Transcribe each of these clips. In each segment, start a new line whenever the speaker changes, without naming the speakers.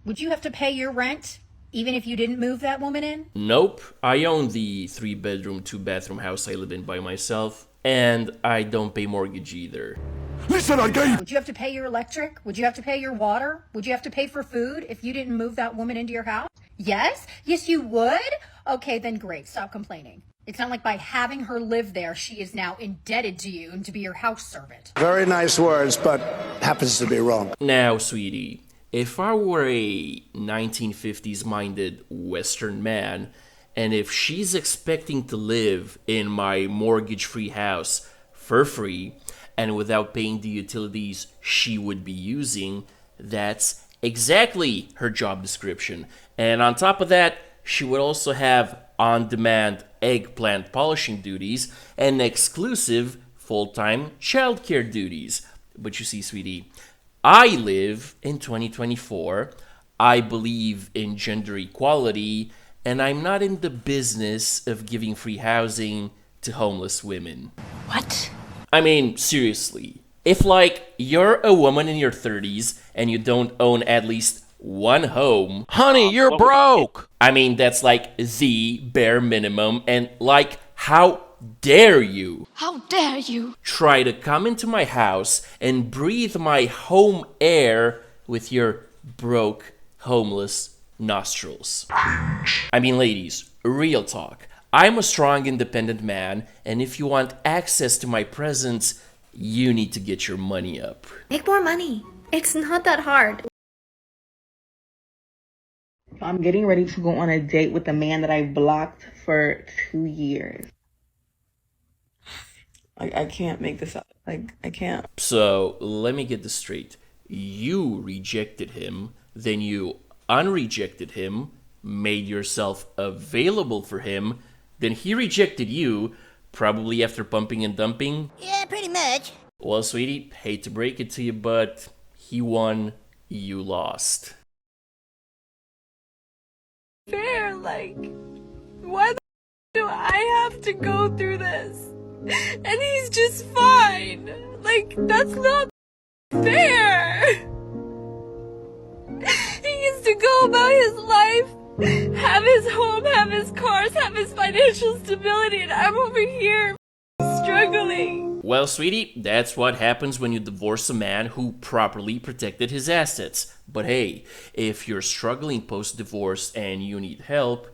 Would you have to pay your rent even if you didn't move that woman in?
Nope, I own the 3-bedroom, 2-bathroom house I live in by myself, and I don't pay mortgage either.
Listen, I gave...
Would you have to pay your electric? Would you have to pay your water? Would you have to pay for food if you didn't move that woman into your house? Yes? Yes, you would? Okay, then great. Stop complaining. It's not like by having her live there, she is now indebted to you and to be your house servant.
Very nice words, but happens to be wrong.
Now, sweetie, if I were a 1950s-minded Western man, and if she's expecting to live in my mortgage-free house for free, and without paying the utilities she would be using, that's exactly her job description. And on top of that, she would also have on-demand eggplant polishing duties and exclusive full-time childcare duties. But you see, sweetie, I live in 2024, I believe in gender equality, and I'm not in the business of giving free housing to homeless women.
What?
I mean, seriously, if like you're a woman in your 30s and you don't own at least one home,
honey, you're broke.
I mean, that's like the bare minimum, and like, how dare you?
How dare you?
Try to come into my house and breathe my home air with your broke, homeless nostrils. I mean, ladies, real talk. I'm a strong, independent man, and if you want access to my presence, you need to get your money up.
Make more money. It's not that hard.
I'm getting ready to go on a date with a man that I blocked for 2 years. I can't make this up. Like, I can't.
So, let me get this straight. You rejected him, then you unrejected him, made yourself available for him, then he rejected you, probably after pumping and dumping?
Yeah, pretty much.
Well, sweetie, hate to break it to you, but he won, you lost.
Fair, like, why the do I have to go through this? And he's just fine. Like, that's not fair. He gets to go about his life, have his home, have his cars, have his financial stability, and I'm over here struggling.
Well, sweetie, that's what happens when you divorce a man who properly protected his assets. But hey, if you're struggling post-divorce and you need help,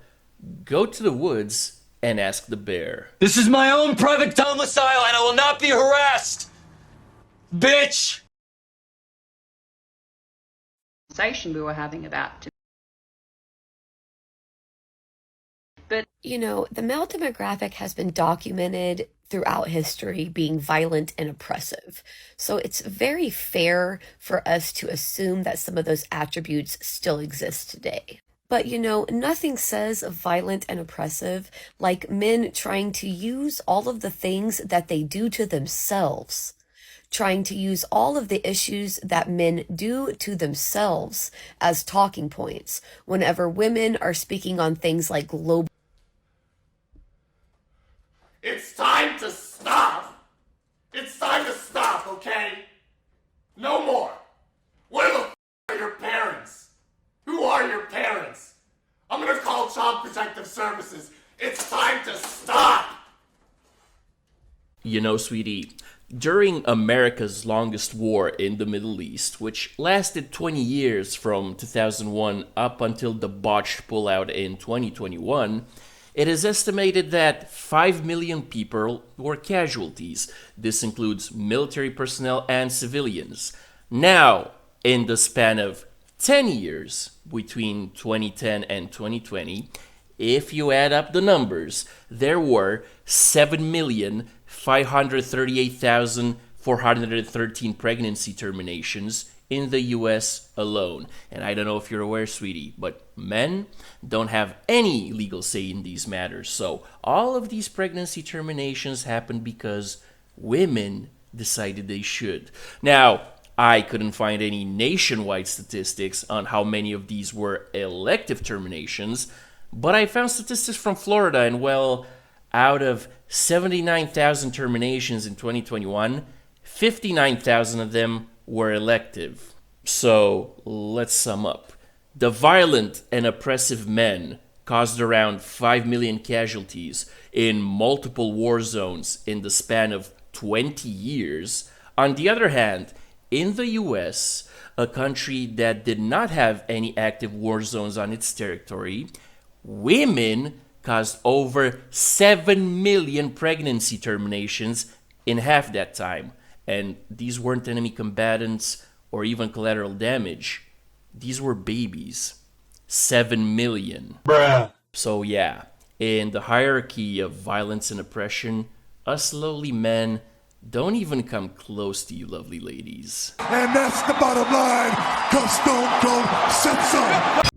go to the woods and ask the bear.
This is my own private domicile and I will not be harassed! Bitch!
Conversation we were having about.
But, you know, the male demographic has been documented throughout history being violent and oppressive. So it's very fair for us to assume that some of those attributes still exist today. But, you know, nothing says violent and oppressive like men trying to use all of the things that they do to themselves, trying to use all of the issues that men do to themselves as talking points whenever women are speaking on things like global.
It's time to stop! It's time to stop, okay? No more! Where the f*** are your parents? Who are your parents? I'm gonna call Child Protective Services. It's time to stop!
You know, sweetie, during America's longest war in the Middle East, which lasted 20 years from 2001 up until the botched pullout in 2021, it is estimated that 5 million people were casualties. This includes military personnel and civilians. Now, in the span of 10 years, between 2010 and 2020, if you add up the numbers, there were 7,538,413 pregnancy terminations in the US alone. And I don't know if you're aware, sweetie, but men don't have any legal say in these matters. So all of these pregnancy terminations happened because women decided they should. Now, I couldn't find any nationwide statistics on how many of these were elective terminations, but I found statistics from Florida, and well, out of 79,000 terminations in 2021, 59,000 of them were elective. So let's sum up. The violent and oppressive men caused around 5 million casualties in multiple war zones in the span of 20 years. On the other hand, in the US, a country that did not have any active war zones on its territory, women caused over 7 million pregnancy terminations in half that time. And these weren't enemy combatants or even collateral damage. These were babies. 7 million.
Bruh.
So yeah, in the hierarchy of violence and oppression, us lowly men don't even come close to you lovely ladies.
And that's the bottom line, 'cause Stone Cold said so.